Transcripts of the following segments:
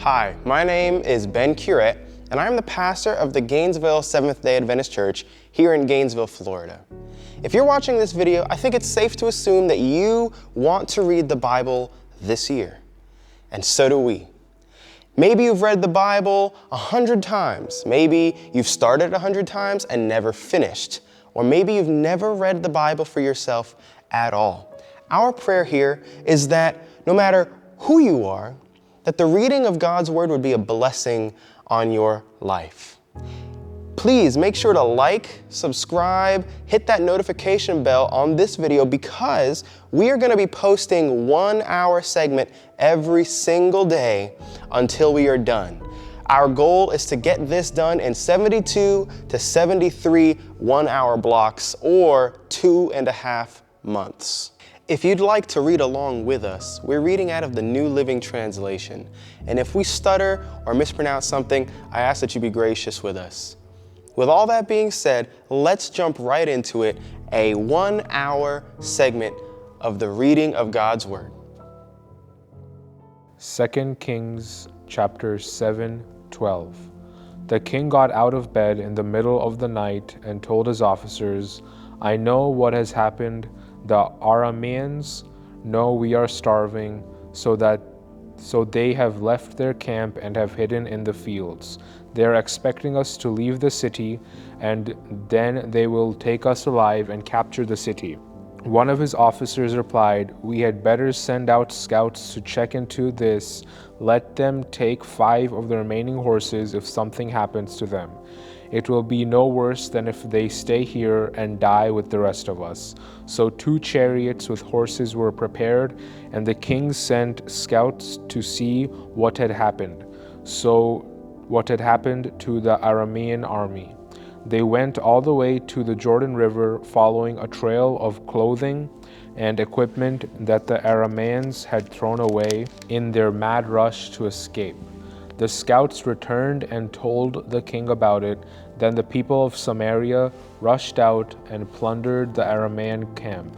Hi, my name is Ben Curette, and I'm the pastor of the Gainesville Seventh-day Adventist Church here in Gainesville, Florida. If you're watching this video, I think it's safe to assume that you want to read the Bible this year. And so do we. Maybe you've read the Bible 100 times. Maybe you've started 100 times and never finished. Or maybe you've never read the Bible for yourself at all. Our prayer here is that no matter who you are, that the reading of God's Word would be a blessing on your life. Please make sure to like, subscribe, hit that notification bell on this video because we are going to be posting 1-hour segment every single day until we are done. Our goal is to get this done in 72 to 73 1-hour blocks or 2.5 months. If you'd like to read along with us, we're reading out of the New Living Translation. And if we stutter or mispronounce something, I ask that you be gracious with us. With all that being said, let's jump right into it, a 1-hour segment of the reading of God's Word. 2 Kings chapter 7:12. The king got out of bed in the middle of the night and told his officers, "I know what has happened. The Arameans know we are starving, so they have left their camp and have hidden in the fields. They are expecting us to leave the city, and then they will take us alive and capture the city." One of his officers replied, "We had better send out scouts to check into this. Let them take 5 of the remaining horses if something happens to them. It will be no worse than if they stay here and die with the rest of us." So 2 chariots with horses were prepared, and the king sent scouts to see what had happened. What had happened to the Aramean army. They went all the way to the Jordan River, following a trail of clothing and equipment that the Arameans had thrown away in their mad rush to escape. The scouts returned and told the king about it. Then the people of Samaria rushed out and plundered the Aramean camp.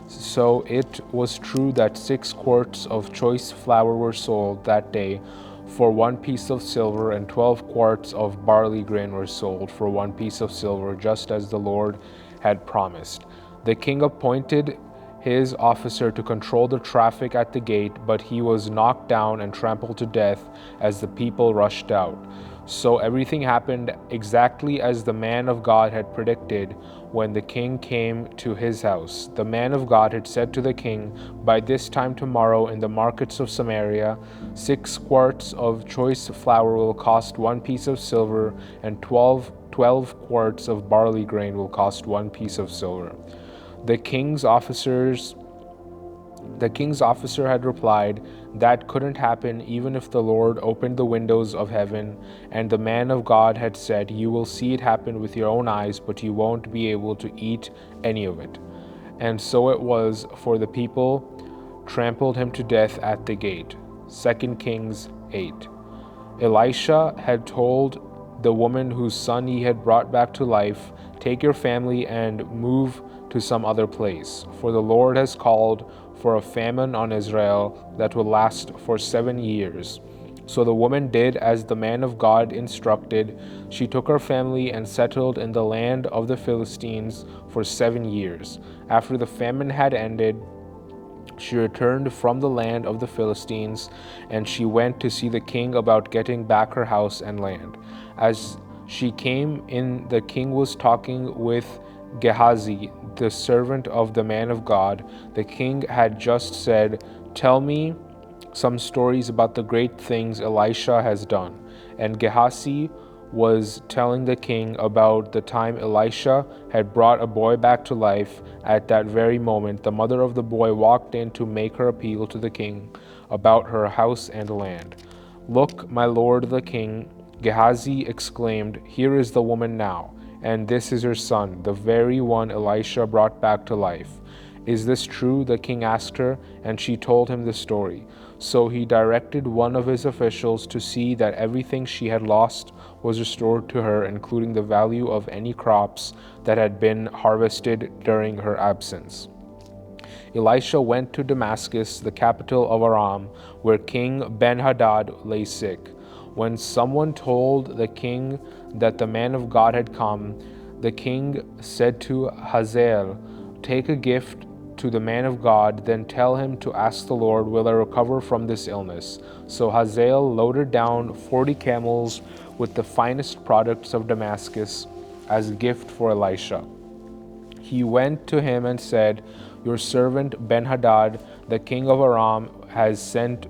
So it was true that 6 quarts of choice flour were sold that day for 1 piece of silver, and 12 quarts of barley grain were sold for 1 piece of silver, just as the Lord had promised. The king appointed his officer to control the traffic at the gate, but he was knocked down and trampled to death as the people rushed out. So everything happened exactly as the man of God had predicted when the king came to his house. The man of God had said to the king, "By this time tomorrow in the markets of Samaria, 6 quarts of choice flour will cost 1 piece of silver, and 12 quarts of barley grain will cost 1 piece of silver." The king's officer had replied, "That couldn't happen even if the Lord opened the windows of heaven." And the man of God had said, "You will see it happen with your own eyes, but you won't be able to eat any of it." And so it was, for the people trampled him to death at the gate. 2 Kings 8. Elisha had told the woman whose son he had brought back to life, "Take your family and move to some other place, for the Lord has called for a famine on Israel that will last for 7 years." So the woman did as the man of God instructed. She took her family and settled in the land of the Philistines for 7 years. After the famine had ended, she returned from the land of the Philistines, and she went to see the king about getting back her house and land. As she came in, the king was talking with Gehazi, the servant of the man of God. The king had just said, "Tell me some stories about the great things Elisha has done." And Gehazi was telling the king about the time Elisha had brought a boy back to life. At that very moment, the mother of the boy walked in to make her appeal to the king about her house and land. "Look, my lord the king," Gehazi exclaimed, "here is the woman now, and this is her son, the very one Elisha brought back to life." "Is this true?" the king asked her, and she told him the story. So he directed one of his officials to see that everything she had lost was restored to her, including the value of any crops that had been harvested during her absence. Elisha went to Damascus, the capital of Aram, where King Ben-Hadad lay sick. When someone told the king that the man of God had come, the king said to Hazael, "Take a gift to the man of God, then tell him to ask the Lord, will I recover from this illness?" So Hazael loaded down 40 camels with the finest products of Damascus as a gift for Elisha. He went to him and said, "Your servant Ben-Hadad, the king of Aram, has sent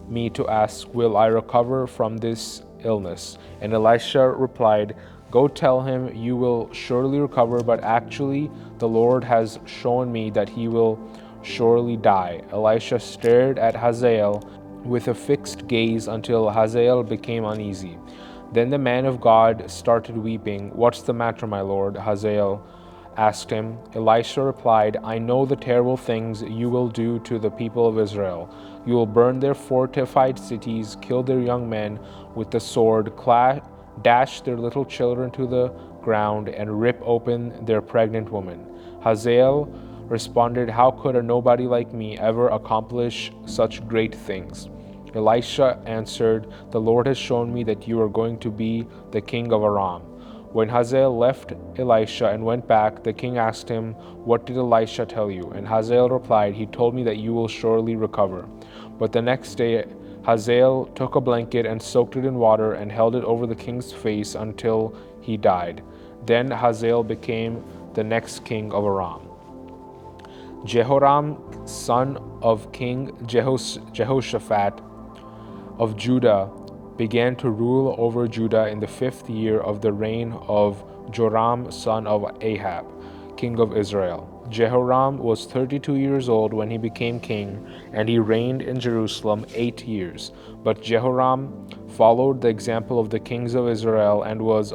me to ask, will I recover from this illness?" And Elisha replied, "Go tell him you will surely recover, but actually the Lord has shown me that he will surely die." Elisha stared at Hazael with a fixed gaze until Hazael became uneasy. Then the man of God started weeping. "What's the matter, my lord?" Hazael asked him. Elisha replied, "I know the terrible things you will do to the people of Israel. You will burn their fortified cities, kill their young men with the sword, dash their little children to the ground, and rip open their pregnant women." Hazael responded, "How could a nobody like me ever accomplish such great things?" Elisha answered, "The Lord has shown me that you are going to be the king of Aram." When Hazael left Elisha and went back, the king asked him, "What did Elisha tell you?" And Hazael replied, "He told me that you will surely recover." But the next day Hazael took a blanket and soaked it in water and held it over the king's face until he died. Then Hazael became the next king of Aram. Jehoram, son of King Jehoshaphat of Judah, began to rule over Judah in the 5th year of the reign of Joram, son of Ahab, king of Israel. Jehoram was 32 years old when he became king, and he reigned in Jerusalem 8 years. But Jehoram followed the example of the kings of Israel and was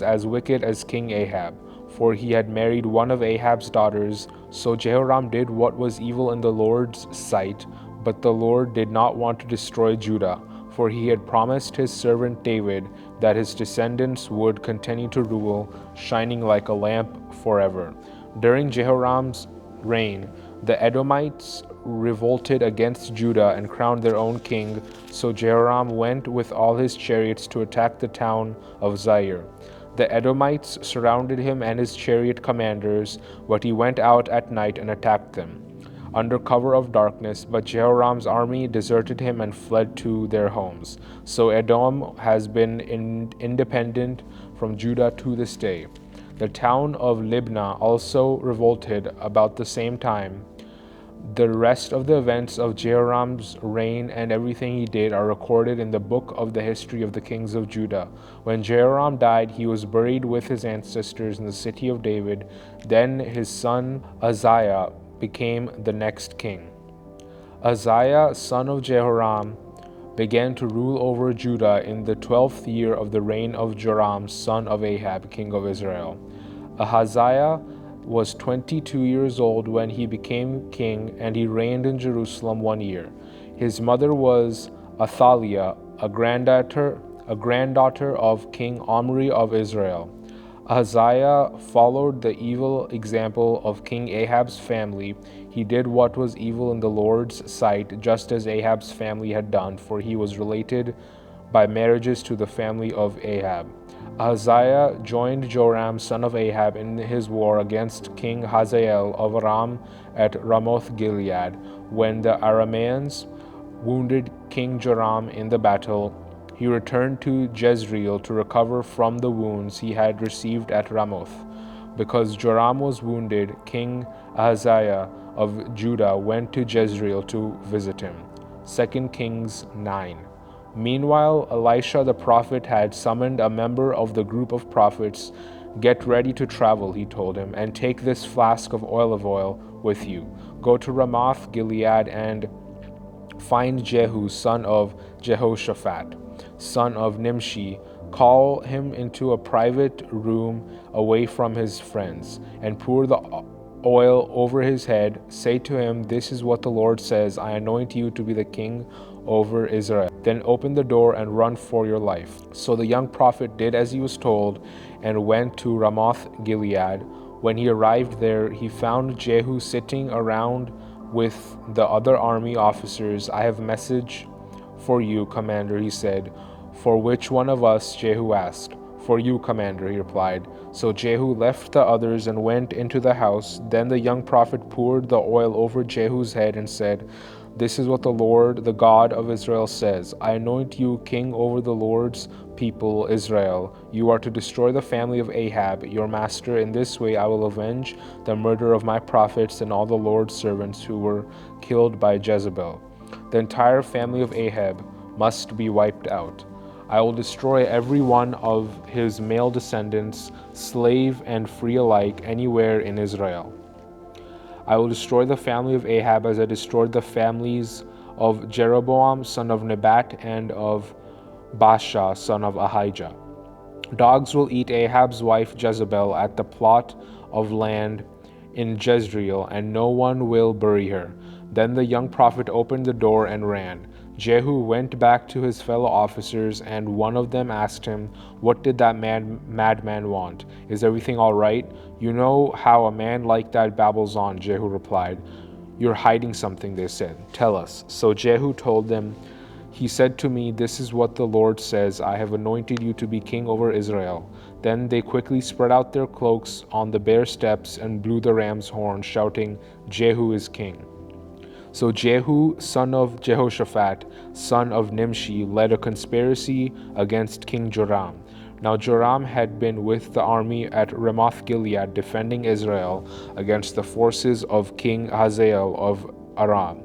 as wicked as King Ahab, for he had married one of Ahab's daughters. So Jehoram did what was evil in the Lord's sight, but the Lord did not want to destroy Judah, for he had promised his servant David that his descendants would continue to rule, shining like a lamp forever. During Jehoram's reign, the Edomites revolted against Judah and crowned their own king, so Jehoram went with all his chariots to attack the town of Zair. The Edomites surrounded him and his chariot commanders, but he went out at night and attacked them under cover of darkness, but Jehoram's army deserted him and fled to their homes. So Edom has been independent from Judah to this day. The town of Libnah also revolted about the same time. The rest of the events of Jehoram's reign and everything he did are recorded in the book of the history of the kings of Judah. When Jehoram died, he was buried with his ancestors in the city of David. Then his son Uzziah became the next king. Uzziah, son of Jehoram, began to rule over Judah in the 12th year of the reign of Joram, son of Ahab, king of Israel. Ahaziah was 22 years old when he became king, and he reigned in Jerusalem 1 year. His mother was Athaliah, a granddaughter of King Omri of Israel. Ahaziah followed the evil example of King Ahab's family. He did what was evil in the Lord's sight, just as Ahab's family had done, for he was related by marriages to the family of Ahab. Ahaziah joined Joram, son of Ahab, in his war against King Hazael of Aram at Ramoth Gilead. When the Arameans wounded King Joram in the battle, he returned to Jezreel to recover from the wounds he had received at Ramoth. Because Joram was wounded, King Ahaziah of Judah went to Jezreel to visit him. 2 Kings 9. Meanwhile, Elisha the prophet had summoned a member of the group of prophets. "Get ready to travel," he told him, "and take this flask of olive oil with you. Go to Ramoth Gilead and find Jehu, son of Jehoshaphat, son of Nimshi. Call him into a private room away from his friends, and pour the oil over his head. Say to him, 'This is what the Lord says, I anoint you to be the king over Israel.' Then open the door and run for your life." So the young prophet did as he was told and went to Ramoth Gilead. When he arrived there, he found Jehu sitting around with the other army officers. "I have a message For you, commander, he said. For which one of us? Jehu asked. For you, commander, he replied. So Jehu left the others and went into the house. Then the young prophet poured the oil over Jehu's head and said, This is what the Lord, the God of Israel, says. I anoint you king over the Lord's people, Israel. You are to destroy the family of Ahab, your master. In this way I will avenge the murder of my prophets and all the Lord's servants who were killed by Jezebel. The entire family of Ahab must be wiped out. I will destroy every one of his male descendants, slave and free alike, anywhere in Israel. I will destroy the family of Ahab as I destroyed the families of Jeroboam, son of Nebat, and of Baasha, son of Ahijah. Dogs will eat Ahab's wife Jezebel at the plot of land in Jezreel, and no one will bury her. Then the young prophet opened the door and ran. Jehu went back to his fellow officers, and one of them asked him, What did that madman want? Is everything all right? You know how a man like that babbles on, Jehu replied. You're hiding something, they said. Tell us. So Jehu told them, He said to me, This is what the Lord says, I have anointed you to be king over Israel. Then they quickly spread out their cloaks on the bare steps and blew the ram's horn, shouting, Jehu is king. So Jehu, son of Jehoshaphat, son of Nimshi, led a conspiracy against King Joram. Now Joram had been with the army at Ramoth-Gilead defending Israel against the forces of King Hazael of Aram.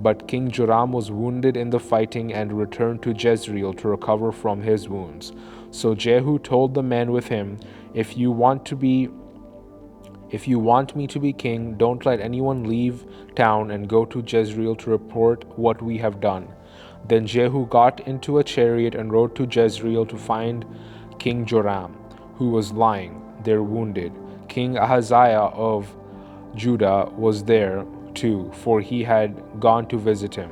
But King Joram was wounded in the fighting and returned to Jezreel to recover from his wounds. So Jehu told the men with him, If you want me to be king, don't let anyone leave town and go to Jezreel to report what we have done. Then Jehu got into a chariot and rode to Jezreel to find King Joram, who was lying there wounded. King Ahaziah of Judah was there too, for he had gone to visit him.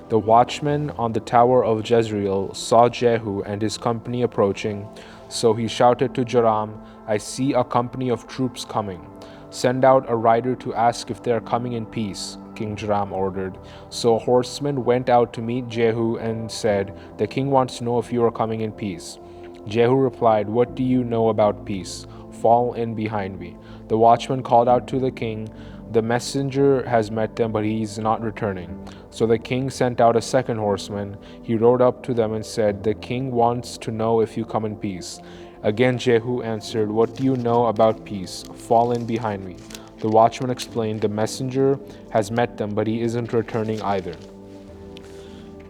The watchman on the tower of Jezreel saw Jehu and his company approaching, so he shouted to Joram, I see a company of troops coming. Send out a rider to ask if they are coming in peace, King Joram ordered. So a horseman went out to meet Jehu and said, The king wants to know if you are coming in peace. Jehu replied, What do you know about peace? Fall in behind me. The watchman called out to the king, The messenger has met them, but he is not returning. So the king sent out a second horseman. He rode up to them and said, The king wants to know if you come in peace. Again Jehu answered, What do you know about peace? Fall in behind me. The watchman explained, The messenger has met them, but he isn't returning either.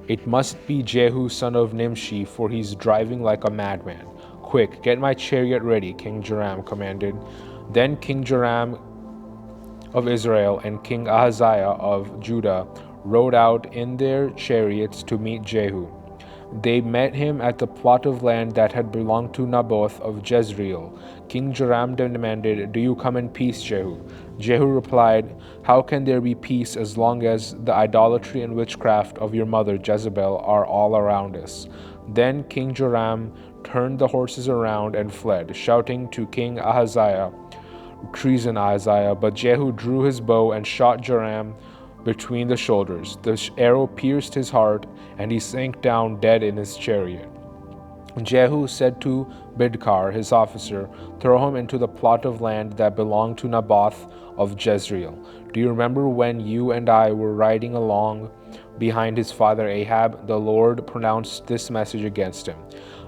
It must be Jehu, son of Nimshi, for he's driving like a madman. Quick, get my chariot ready, King Joram commanded. Then King Joram of Israel and King Ahaziah of Judah rode out in their chariots to meet Jehu. They met him at the plot of land that had belonged to Naboth of Jezreel. King Joram demanded, Do you come in peace, Jehu? Jehu replied, How can there be peace as long as the idolatry and witchcraft of your mother Jezebel are all around us? Then King Joram turned the horses around and fled, shouting to King Ahaziah, Treason, Ahaziah. But Jehu drew his bow and shot Joram between the shoulders. The arrow pierced his heart, and he sank down dead in his chariot. Jehu said to Bidkar, his officer, Throw him into the plot of land that belonged to Naboth of Jezreel. Do you remember when you and I were riding along behind his father Ahab? The Lord pronounced this message against him.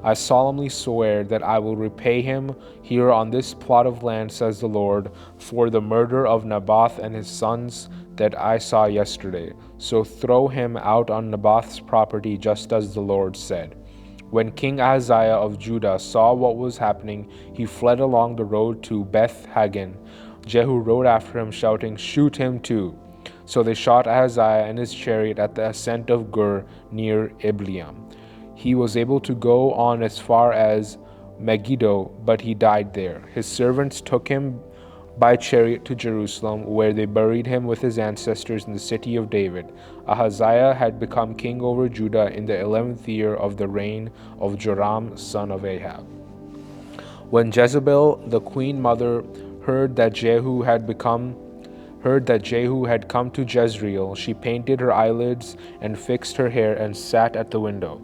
I solemnly swear that I will repay him here on this plot of land, says the Lord, for the murder of Naboth and his sons that I saw yesterday. So throw him out on Naboth's property, just as the Lord said. When King Ahaziah of Judah saw what was happening, he fled along the road to Beth-Hagen. Jehu rode after him, shouting, Shoot him too. So they shot Ahaziah and his chariot at the ascent of Gur near Ibleam. He was able to go on as far as Megiddo, but he died there. His servants took him by chariot to Jerusalem, where they buried him with his ancestors in the city of David. Ahaziah had become king over Judah in the 11th year of the reign of Joram, son of Ahab. When Jezebel, the queen mother, heard that Jehu had become heard that Jehu had come to Jezreel, she painted her eyelids and fixed her hair and sat at the window.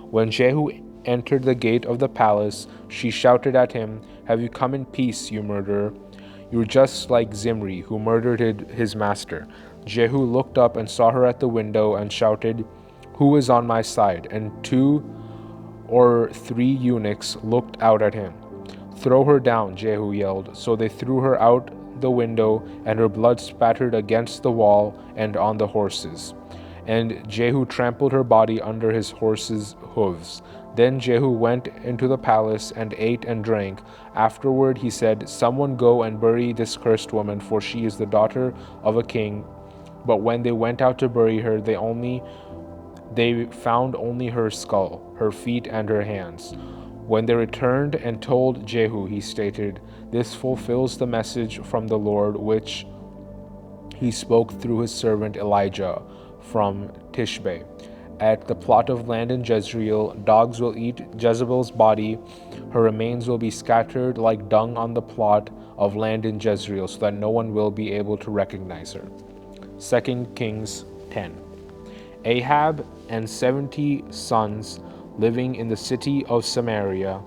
When Jehu entered the gate of the palace, she shouted at him, "Have you come in peace, you murderer? You're just like Zimri, who murdered his master." Jehu looked up and saw her at the window and shouted, "Who is on my side?" And 2 or 3 eunuchs looked out at him. "Throw her down," Jehu yelled. So they threw her out the window, and her blood spattered against the wall and on the horses. And Jehu trampled her body under his horses' hooves. Then Jehu went into the palace and ate and drank. Afterward he said, "Someone go and bury this cursed woman, for she is the daughter of a king." But when they went out to bury her, they found only her skull, her feet, and her hands. When they returned and told Jehu, he stated, "This fulfills the message from the Lord which he spoke through his servant Elijah from Tishbe. At the plot of land in Jezreel, dogs will eat Jezebel's body. Her remains will be scattered like dung on the plot of land in Jezreel, so that no one will be able to recognize her." 2 Kings 10. Ahab and 70 sons living in the city of Samaria.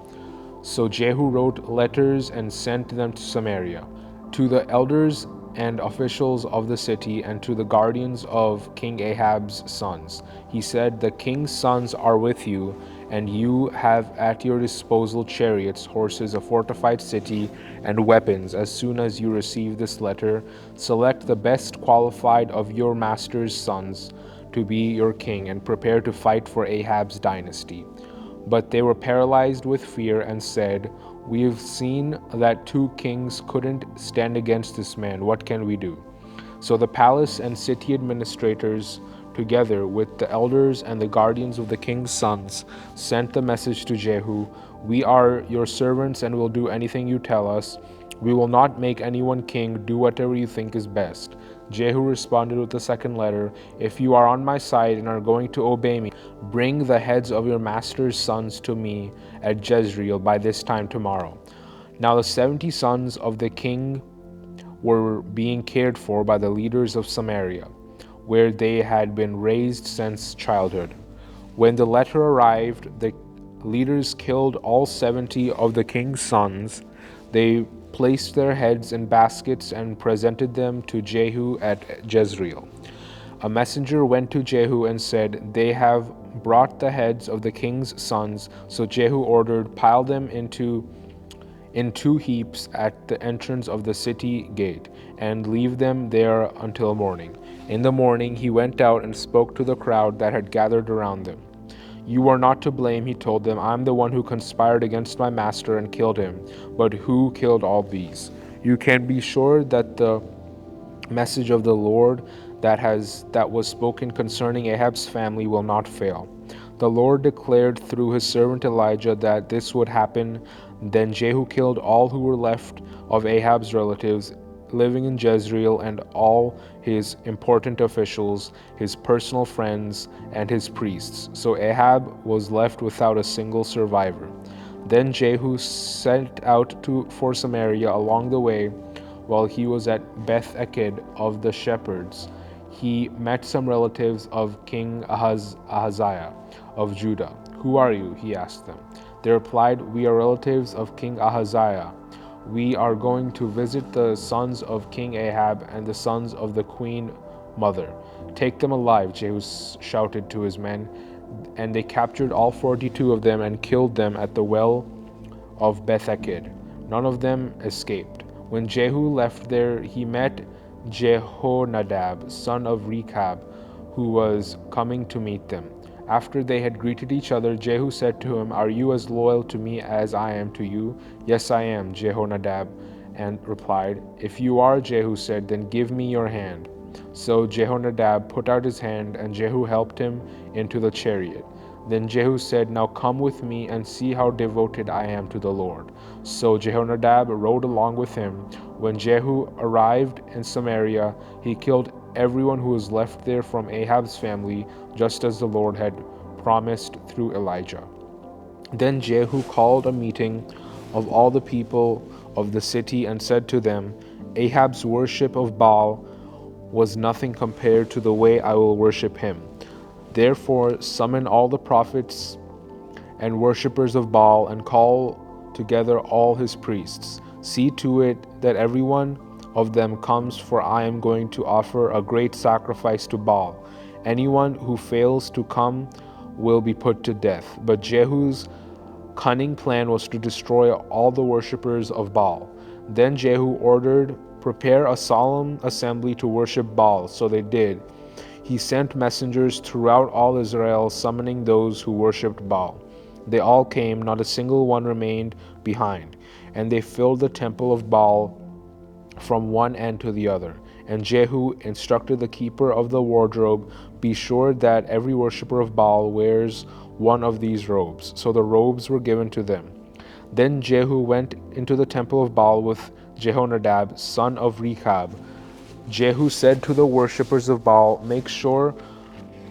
So Jehu wrote letters and sent them to Samaria, to the elders and officials of the city, and to the guardians of King Ahab's sons. He said, "The king's sons are with you, and you have at your disposal chariots, horses, a fortified city, and weapons. As soon as you receive this letter, select the best qualified of your master's sons to be your king, and prepare to fight for Ahab's dynasty." But they were paralyzed with fear and said, "We have seen that 2 kings couldn't stand against this man. What can we do?" So the palace and city administrators, together with the elders and the guardians of the king's sons, sent the message to Jehu, "We are your servants and will do anything you tell us. We will not make anyone king. Do whatever you think is best." Jehu responded with the second letter, "If you are on my side and are going to obey me, bring the heads of your master's sons to me at Jezreel by this time tomorrow." Now the 70 sons of the king were being cared for by the leaders of Samaria, where they had been raised since childhood. When the letter arrived, the leaders killed all 70 of the king's sons. They placed their heads in baskets and presented them to Jehu at Jezreel. A messenger went to Jehu and said, "They have brought the heads of the king's sons." So Jehu ordered, "Pile them in 2 heaps at the entrance of the city gate, and leave them there until morning." In the morning he went out and spoke to the crowd that had gathered around them. "You are not to blame," he told them. "I'm the one who conspired against my master and killed him. But who killed all these? You can be sure that the message of the Lord that was spoken concerning Ahab's family will not fail. The Lord declared through his servant Elijah that this would happen." Then Jehu killed all who were left of Ahab's relatives living in Jezreel, and all his important officials, his personal friends, and his priests. So Ahab was left without a single survivor. Then Jehu set out for Samaria. Along the way, while he was at Beth Eked of the shepherds, he met some relatives of King Ahaziah of Judah. "Who are you?" he asked them. They replied, "We are relatives of King Ahaziah. We are going to visit the sons of King Ahab and the sons of the queen mother." "Take them alive," Jehu shouted to his men. And they captured all 42 of them and killed them at the well of Beth Eked. None of them escaped. When Jehu left there, he met Jehonadab, son of Rechab, who was coming to meet them. After they had greeted each other, Jehu said to him, "Are you as loyal to me as I am to you?" "Yes, I am," Jehonadab replied. "If you are," Jehu said, "then give me your hand." So Jehonadab put out his hand, and Jehu helped him into the chariot. Then Jehu said, "Now come with me and see how devoted I am to the Lord." So Jehonadab rode along with him. When Jehu arrived in Samaria, he killed everyone who was left there from Ahab's family, just as the Lord had promised through Elijah. Then Jehu called a meeting of all the people of the city and said to them, "Ahab's worship of Baal was nothing compared to the way I will worship him. Therefore, summon all the prophets and worshippers of Baal and call together all his priests. See to it that every one of them comes, for I am going to offer a great sacrifice to Baal. Anyone who fails to come will be put to death. But Jehu's cunning plan was to destroy all the worshippers of Baal. Then Jehu ordered, "Prepare a solemn assembly to worship Baal." So they did. He sent messengers throughout all Israel, summoning those who worshipped Baal. They all came, not a single one remained behind. And they filled the temple of Baal from one end to the other. And Jehu instructed the keeper of the wardrobe, "Be sure that every worshipper of Baal wears one of these robes." So the robes were given to them. Then Jehu went into the temple of Baal with Jehonadab, son of Rechab. Jehu said to the worshippers of Baal, "Make sure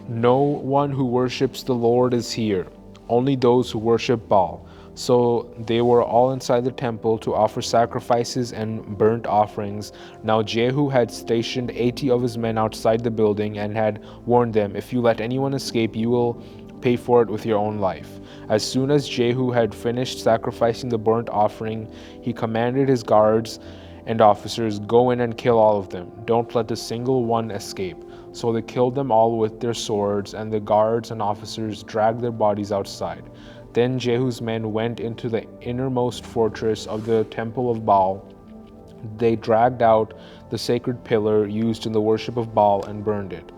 no one who worships the Lord is here, only those who worship Baal." So they were all inside the temple to offer sacrifices and burnt offerings. Now Jehu had stationed 80 of his men outside the building and had warned them, "If you let anyone escape, you will pay for it with your own life." As soon as Jehu had finished sacrificing the burnt offering, he commanded his guards and officers, "Go in and kill all of them. Don't let a single one escape." So they killed them all with their swords, and the guards and officers dragged their bodies outside. Then Jehu's men went into the innermost fortress of the temple of Baal. They dragged out the sacred pillar used in the worship of Baal and burned it.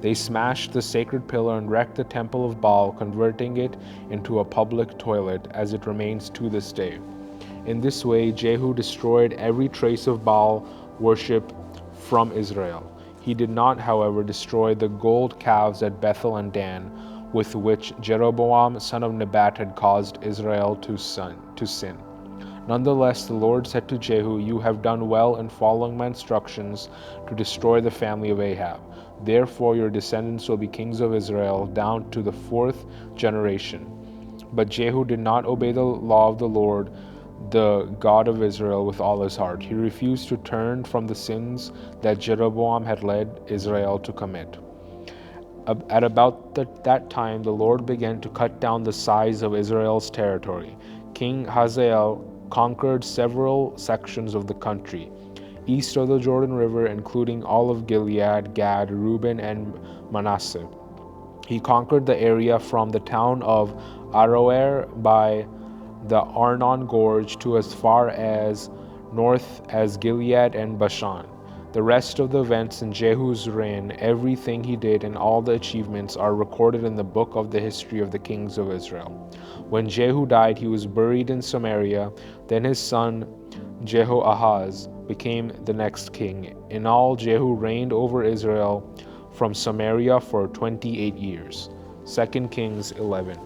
They smashed the sacred pillar and wrecked the temple of Baal, converting it into a public toilet, as it remains to this day. In this way, Jehu destroyed every trace of Baal worship from Israel. He did not, however, destroy the gold calves at Bethel and Dan, with which Jeroboam, son of Nebat, had caused Israel to sin. Nonetheless, the Lord said to Jehu, "You have done well in following my instructions to destroy the family of Ahab. Therefore, your descendants will be kings of Israel down to the 4th generation." But Jehu did not obey the law of the Lord, the God of Israel, with all his heart. He refused to turn from the sins that Jeroboam had led Israel to commit. At about that time, the Lord began to cut down the size of Israel's territory. King Hazael conquered several sections of the country east of the Jordan River, including all of Gilead, Gad, Reuben, and Manasseh. He conquered the area from the town of Aroer by the Arnon Gorge to as far as north as Gilead and Bashan. The rest of the events in Jehu's reign, everything he did, and all the achievements are recorded in the book of the history of the kings of Israel. When Jehu died, he was buried in Samaria. Then his son Jehoahaz became the next king. In all, Jehu reigned over Israel from Samaria for 28 years. 2 Kings 11.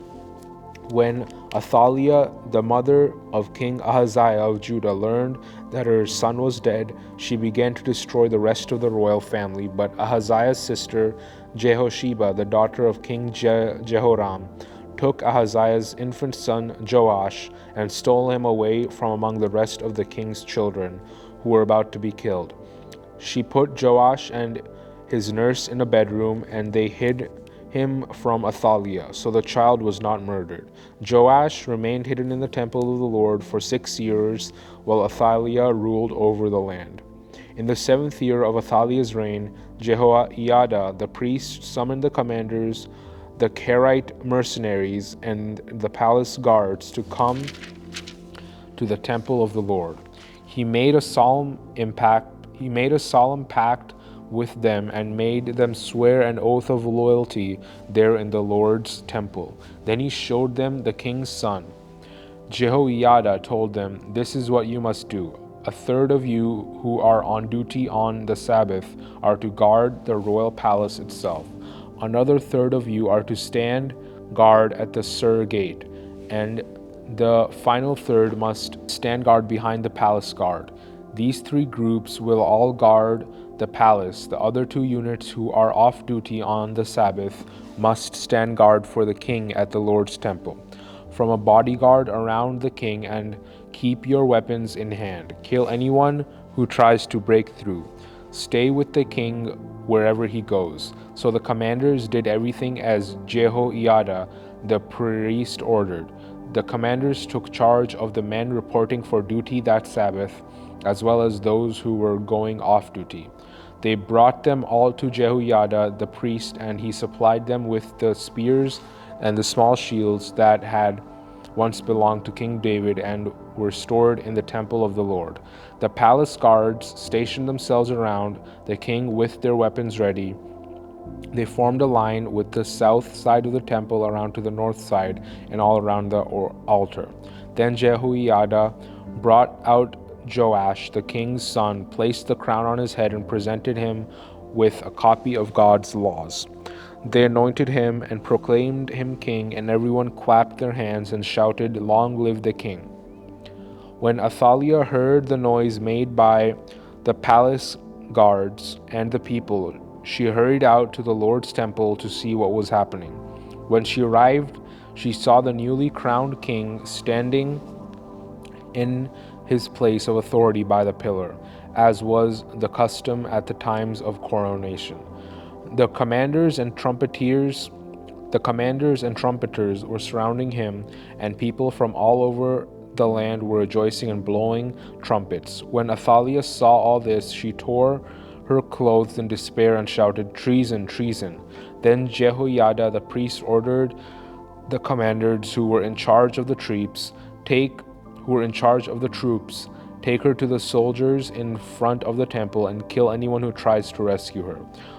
When Athaliah, the mother of King Ahaziah of Judah, learned that her son was dead, she began to destroy the rest of the royal family. But Ahaziah's sister, Jehosheba, the daughter of King Jehoram, took Ahaziah's infant son Joash and stole him away from among the rest of the king's children who were about to be killed. She put Joash and his nurse in a bedroom, and they hid him from Athaliah, so the child was not murdered. Joash remained hidden in the temple of the Lord for 6 years, while Athaliah ruled over the land. In the 7th year of Athaliah's reign, Jehoiada the priest summoned the commanders, the Kerite mercenaries, and the palace guards to come to the temple of the Lord. He made a solemn pact with them and made them swear an oath of loyalty there in the Lord's temple. Then he showed them the king's son. Jehoiada told them, "This is what you must do. A third of you who are on duty on the Sabbath are to guard the royal palace itself. Another third of you are to stand guard at the Sur gate, and the final third must stand guard behind the palace guard. These 3 groups will all guard the palace. The other 2 units who are off duty on the Sabbath must stand guard for the king at the Lord's temple. Form a bodyguard around the king and keep your weapons in hand. Kill anyone who tries to break through." Stay with the king wherever he goes." So the commanders did everything as Jehoiada the priest ordered. The commanders took charge of the men reporting for duty that Sabbath, as well as those who were going off duty. They brought them all to Jehoiada the priest, and he supplied them with the spears and the small shields that had once belonged to King David and were stored in the temple of the Lord. The palace guards stationed themselves around the king with their weapons ready. They formed a line with the south side of the temple around to the north side and all around the altar. Then Jehoiada brought out Joash, the king's son, placed the crown on his head, and presented him with a copy of God's laws. They anointed him and proclaimed him king, and everyone clapped their hands and shouted, "Long live the king!" When Athaliah heard the noise made by the palace guards and the people, she hurried out to the Lord's temple to see what was happening. When she arrived, she saw the newly crowned king standing in his place of authority by the pillar, as was the custom at the times of coronation. The commanders and trumpeters were surrounding him, and people from all over the land were rejoicing and blowing trumpets. When Athaliah saw all this, she tore her clothes in despair and shouted, "Treason, treason!" Then Jehoiada the priest ordered the commanders who were in charge of the troops, take her to the soldiers in front of the temple and kill anyone who tries to rescue her.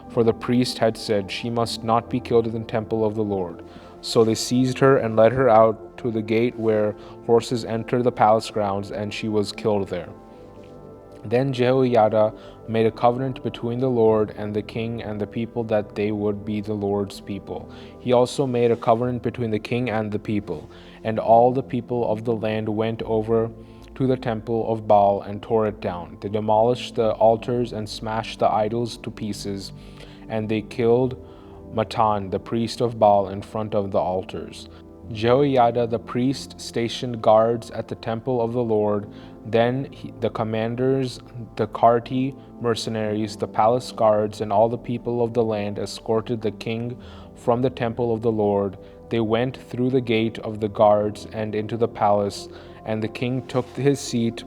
For the priest had said, "She must not be killed in the temple of the Lord." So they seized her and led her out to the gate where horses enter the palace grounds, and she was killed there. Then Jehoiada made a covenant between the Lord and the king and the people that they would be the Lord's people. He also made a covenant between the king and the people. And all the people of the land went over to the temple of Baal and tore it down. They demolished the altars and smashed the idols to pieces, and they killed Matan, the priest of Baal, in front of the altars. Jehoiada the priest stationed guards at the temple of the Lord. Then the commanders, the Karti mercenaries, the palace guards, and all the people of the land escorted the king from the temple of the Lord. They went through the gate of the guards and into the palace, and the king took his seat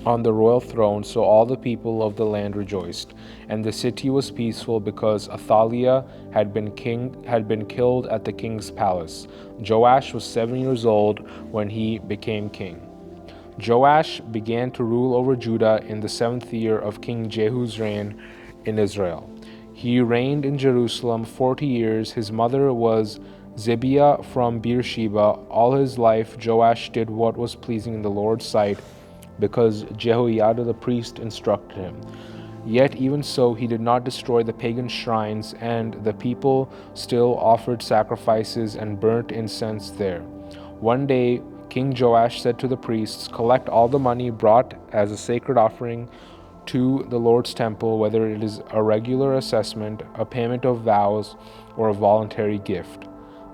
on the royal throne, so all the people of the land rejoiced. And the city was peaceful because Athaliah had been killed at the king's palace. Joash was 7 years old when he became king. Joash began to rule over Judah in the 7th year of King Jehu's reign in Israel. He reigned in Jerusalem 40 years. His mother was Zibiah from Beersheba. All his life Joash did what was pleasing in the Lord's sight, because Jehoiada the priest instructed him. Yet even so he did not destroy the pagan shrines, and the people still offered sacrifices and burnt incense there. One day King Joash said to the priests, "Collect all the money brought as a sacred offering to the Lord's temple, whether it is a regular assessment, a payment of vows, or a voluntary gift.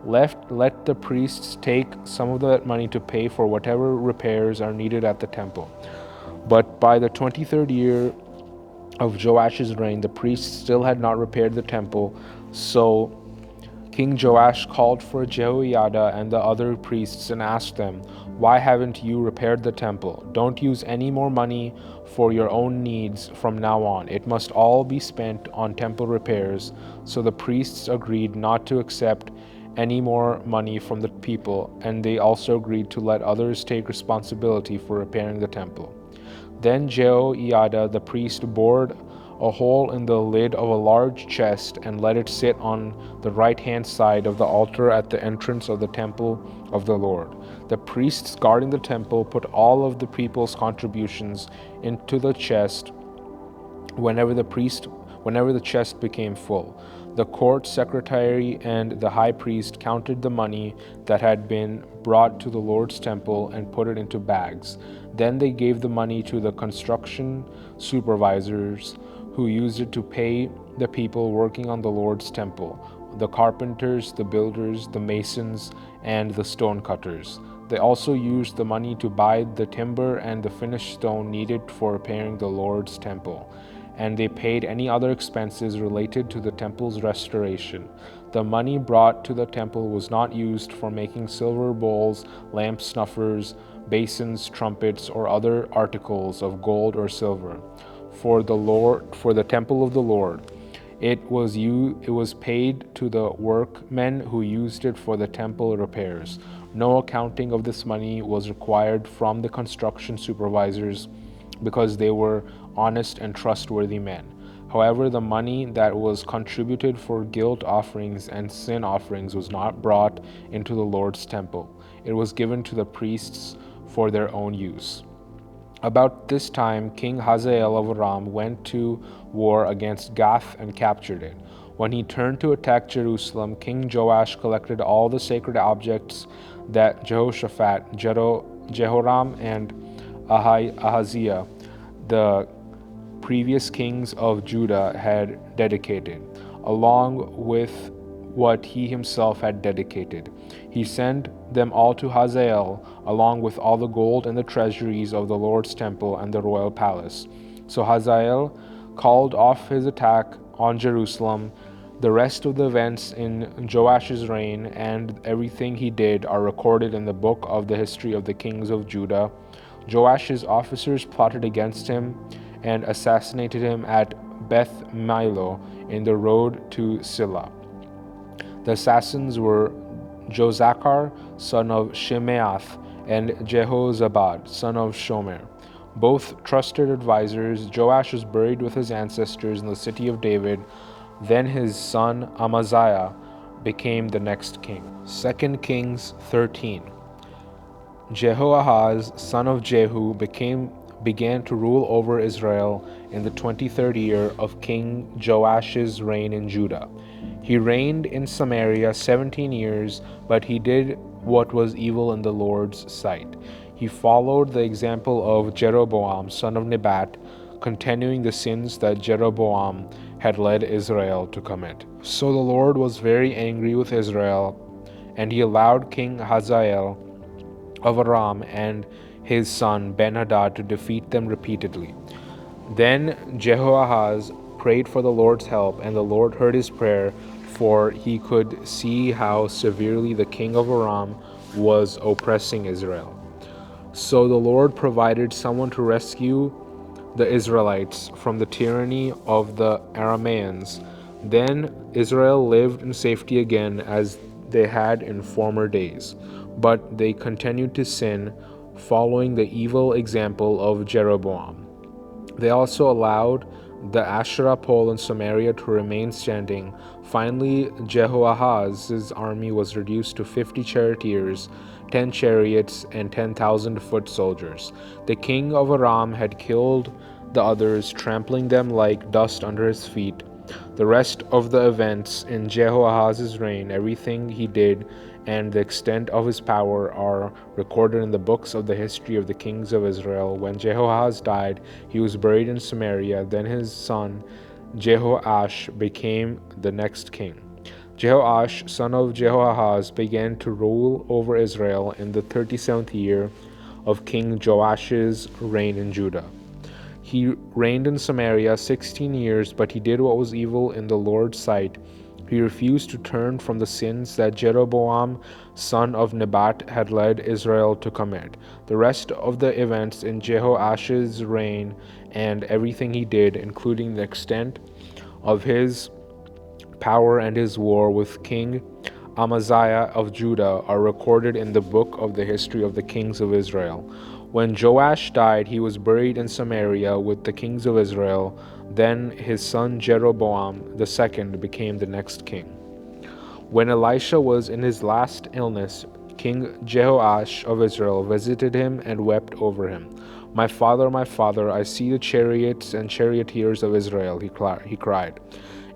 Let the priests take some of that money to pay for whatever repairs are needed at the temple." But by the 23rd year of Joash's reign, the priests still had not repaired the temple. So King Joash called for Jehoiada and the other priests and asked them, "Why haven't you repaired the temple? Don't use any more money for your own needs from now on. It must all be spent on temple repairs." So the priests agreed not to accept any more money from the people, and they also agreed to let others take responsibility for repairing the temple. Then Jehoiada the priest bored a hole in the lid of a large chest and let it sit on the right-hand side of the altar at the entrance of the temple of the Lord. The priests guarding the temple put all of the people's contributions into the chest whenever the chest became full. The court secretary and the high priest counted the money that had been brought to the Lord's temple and put it into bags. Then they gave the money to the construction supervisors, who used it to pay the people working on the Lord's temple, the carpenters, the builders, the masons, and the stone cutters. They also used the money to buy the timber and the finished stone needed for repairing the Lord's temple. and they paid any other expenses related to the temple's restoration. The money brought to the temple was not used for making silver bowls, lamp snuffers, basins, trumpets, or other articles of gold or silver. For the temple of the Lord, it was paid to the workmen who used it for the temple repairs. No accounting of this money was required from the construction supervisors because they were honest and trustworthy men. However, the money that was contributed for guilt offerings and sin offerings was not brought into the Lord's temple. It was given to the priests for their own use. About this time, King Hazael of Aram went to war against Gath and captured it. When he turned to attack Jerusalem, King Joash collected all the sacred objects that Jehoshaphat, Jehoram, and Ahaziah, the previous kings of Judah, had dedicated, along with what he himself had dedicated. He sent them all to Hazael, along with all the gold and the treasuries of the Lord's temple and the royal palace. So Hazael called off his attack on Jerusalem. The rest of the events in Joash's reign and everything he did are recorded in the book of the history of the kings of Judah. Joash's officers plotted against him and assassinated him at Beth Milo in the road to Silla. The assassins were Jozachar, son of Shimeath, and Jehozabad, son of Shomer. Both trusted advisors. Joash was buried with his ancestors in the city of David. Then his son Amaziah became the next king. 2 Kings 13. Jehoahaz, son of Jehu, began to rule over Israel in the 23rd year of King Joash's reign in Judah. He reigned in Samaria 17 years, but he did what was evil in the Lord's sight. He followed the example of Jeroboam, son of Nebat, continuing the sins that Jeroboam had led Israel to commit. So the Lord was very angry with Israel, and he allowed King Hazael of Aram and his son Ben-Hadad to defeat them repeatedly. Then Jehoahaz prayed for the Lord's help, and the Lord heard his prayer, for he could see how severely the king of Aram was oppressing Israel. So the Lord provided someone to rescue the Israelites from the tyranny of the Arameans. Then Israel lived in safety again as they had in former days, but they continued to sin, following the evil example of Jeroboam. They also allowed the Asherah pole in Samaria to remain standing. Finally, Jehoahaz's army was reduced to 50 charioteers, 10 chariots, and 10,000 foot soldiers. The king of Aram had killed the others, trampling them like dust under his feet. The rest of the events in Jehoahaz's reign, everything he did, and the extent of his power are recorded in the books of the history of the kings of Israel. When Jehoahaz died, he was buried in Samaria. Then his son Jehoash became the next king. Jehoash, son of Jehoahaz, began to rule over Israel in the 37th year of King Joash's reign in Judah. He reigned in Samaria 16 years, but he did what was evil in the Lord's sight. He refused to turn from the sins that Jeroboam, son of Nebat, had led Israel to commit. The rest of the events in Jehoash's reign and everything he did, including the extent of his power and his war with King Amaziah of Judah, are recorded in the book of the history of the kings of Israel. When Joash died, he was buried in Samaria with the kings of Israel. Then his son Jeroboam II became the next king. When Elisha was in his last illness, King Jehoash of Israel visited him and wept over him. My father, I see the chariots and charioteers of Israel," he cried.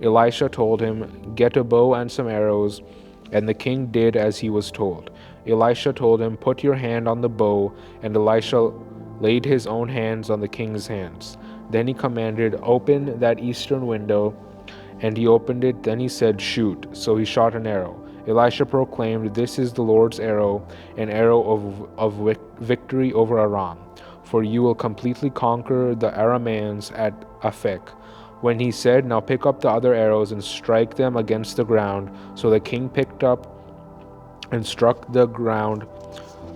Elisha told him, "Get a bow and some arrows," and the king did as he was told. Elisha told him, "Put your hand on the bow," and Elisha laid his own hands on the king's hands. Then he commanded, "Open that eastern window," and he opened it. Then he said, "Shoot." So he shot an arrow. Elisha proclaimed, "This is the Lord's arrow, an arrow of victory over Aram. For you will completely conquer the Arameans at Aphek." When he said, "Now pick up the other arrows and strike them against the ground," so the king picked up and struck the ground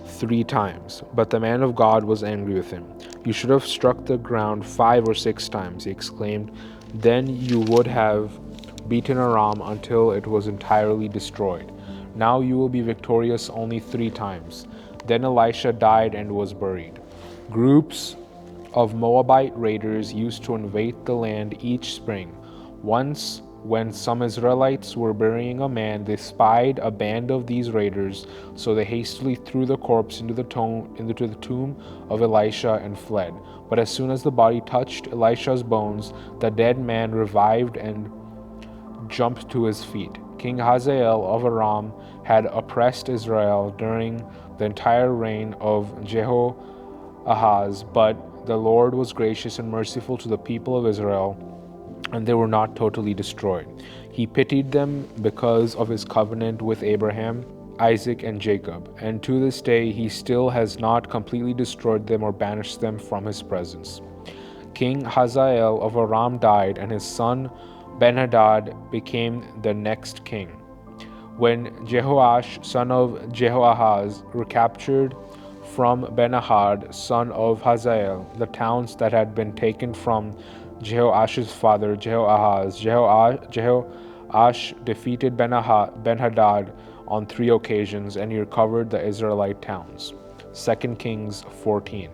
3 times. But the man of God was angry with him. "You should have struck the ground 5 or 6 times," he exclaimed. "Then you would have beaten Aram until it was entirely destroyed. Now you will be victorious only 3 times." Then Elisha died and was buried. Groups of Moabite raiders used to invade the land each spring. Once, when some Israelites were burying a man, they spied a band of these raiders, so they hastily threw the corpse into the tomb of Elisha and fled. But as soon as the body touched Elisha's bones, the dead man revived and jumped to his feet. King Hazael of Aram had oppressed Israel during the entire reign of Jehoahaz, but the Lord was gracious and merciful to the people of Israel, and they were not totally destroyed. He pitied them because of his covenant with Abraham, Isaac, and Jacob, and to this day he still has not completely destroyed them or banished them from his presence. King Hazael of Aram died, and his son Ben-Hadad became the next king. When Jehoash, son of Jehoahaz, recaptured from Ben-Hadad, son of Hazael, the towns that had been taken from Jehoash's father Jehoahaz, Jehoash defeated Ben-Hadad on 3 occasions, and he recovered the Israelite towns. 2 Kings 14.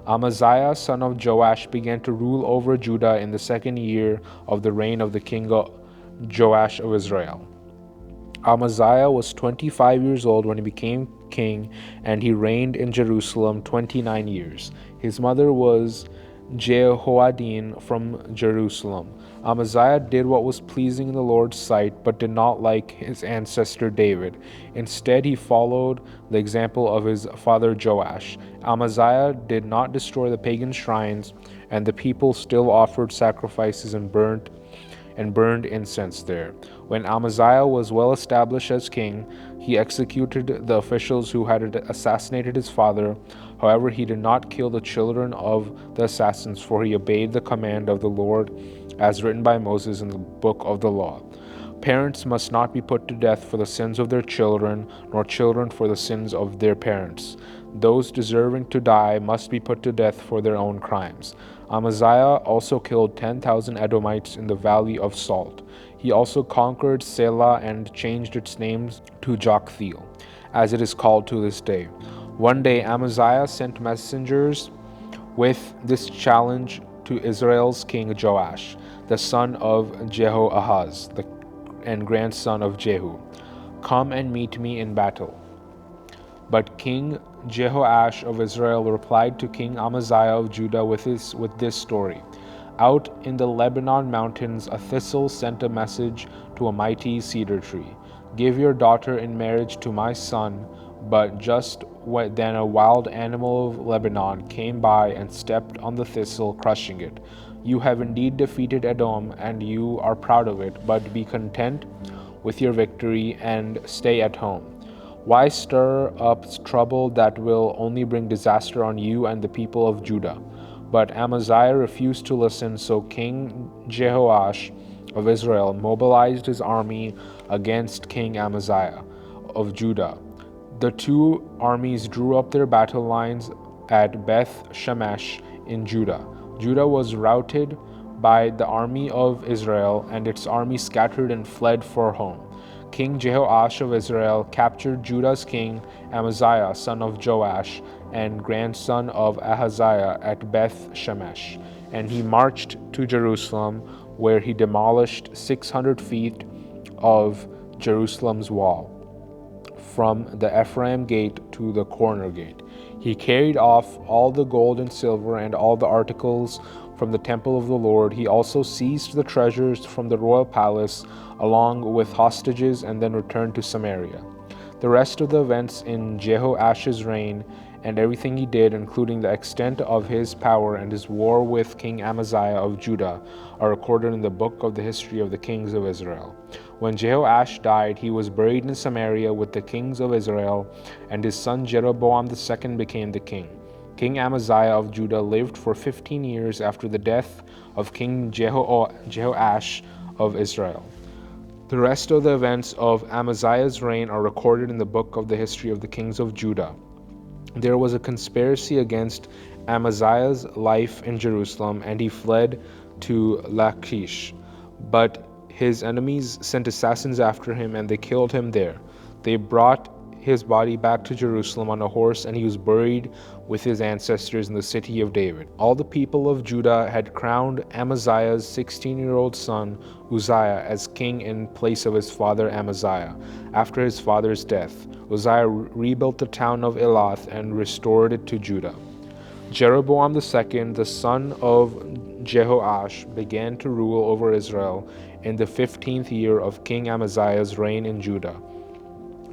Amaziah, son of Joash, began to rule over Judah in the 2nd year of the reign of the king Joash of Israel. Amaziah was 25 years old when he became king, and he reigned in Jerusalem 29 years. His mother was Jehoaddin from Jerusalem. Amaziah did what was pleasing in the Lord's sight, but did not like his ancestor David. Instead, he followed the example of his father Joash. Amaziah did not destroy the pagan shrines, and the people still offered sacrifices and burned incense there. When Amaziah was well established as king, he executed the officials who had assassinated his father. However, he did not kill the children of the assassins, for he obeyed the command of the Lord as written by Moses in the book of the law. Parents must not be put to death for the sins of their children, nor children for the sins of their parents. Those deserving to die must be put to death for their own crimes. Amaziah also killed 10,000 Edomites in the Valley of Salt. He also conquered Selah and changed its name to Joktheel, as it is called to this day. One day Amaziah sent messengers with this challenge to Israel's king Joash, the son of Jehoahaz, and grandson of Jehu. "Come and meet me in battle." But King Jehoash of Israel replied to King Amaziah of Judah with this story. Out in the Lebanon mountains, a thistle sent a message to a mighty cedar tree. "Give your daughter in marriage to my son." But just then a wild animal of Lebanon came by and stepped on the thistle, crushing it. "You have indeed defeated Edom, and you are proud of it, but be content with your victory and stay at home. Why stir up trouble that will only bring disaster on you and the people of Judah?" But Amaziah refused to listen, so King Jehoash of Israel mobilized his army against King Amaziah of Judah. The 2 armies drew up their battle lines at Beth Shemesh in Judah. Judah was routed by the army of Israel, and its army scattered and fled for home. King Jehoash of Israel captured Judah's king Amaziah, son of Joash, and grandson of Ahaziah at Beth Shemesh, and he marched to Jerusalem, where he demolished 600 feet of Jerusalem's wall, from the Ephraim gate to the corner gate. He carried off all the gold and silver and all the articles from the temple of the Lord. He also seized the treasures from the royal palace, along with hostages, and then returned to Samaria. The rest of the events in Jehoash's reign and everything he did, including the extent of his power and his war with King Amaziah of Judah, are recorded in the book of the history of the kings of Israel. When Jehoash died, he was buried in Samaria with the kings of Israel, and his son Jeroboam II became the king. King Amaziah of Judah lived for 15 years after the death of King Jehoash of Israel. The rest of the events of Amaziah's reign are recorded in the book of the history of the kings of Judah. There was a conspiracy against Amaziah's life in Jerusalem, and he fled to Lachish. But his enemies sent assassins after him, and they killed him there. They brought his body back to Jerusalem on a horse, and he was buried with his ancestors in the city of David. All the people of Judah had crowned Amaziah's 16-year-old son Uzziah as king in place of his father Amaziah. After his father's death, Uzziah rebuilt the town of Elath and restored it to Judah. Jeroboam II, the son of Jehoash, began to rule over Israel in the 15th year of King Amaziah's reign in Judah.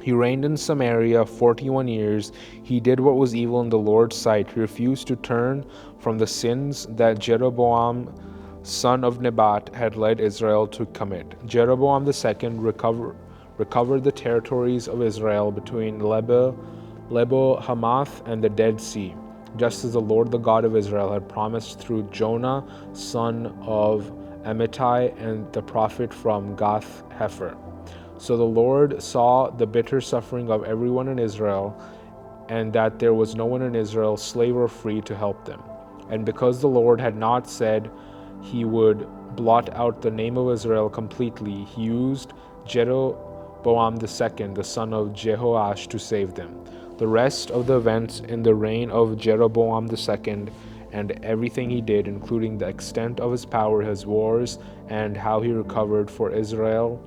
He reigned in Samaria 41 years. He did what was evil in the Lord's sight. He refused to turn from the sins that Jeroboam, son of Nebat, had led Israel to commit. Jeroboam II recovered the territories of Israel between Lebo Hamath and the Dead Sea, just as the Lord, the God of Israel, had promised through Jonah, son of Amittai, and the prophet from Gath Hepher. So the Lord saw the bitter suffering of everyone in Israel, and that there was no one in Israel, slave or free, to help them. And because the Lord had not said he would blot out the name of Israel completely, he used Jeroboam II, the son of Jehoash, to save them. The rest of the events in the reign of Jeroboam II and everything he did, including the extent of his power, his wars, and how he recovered for Israel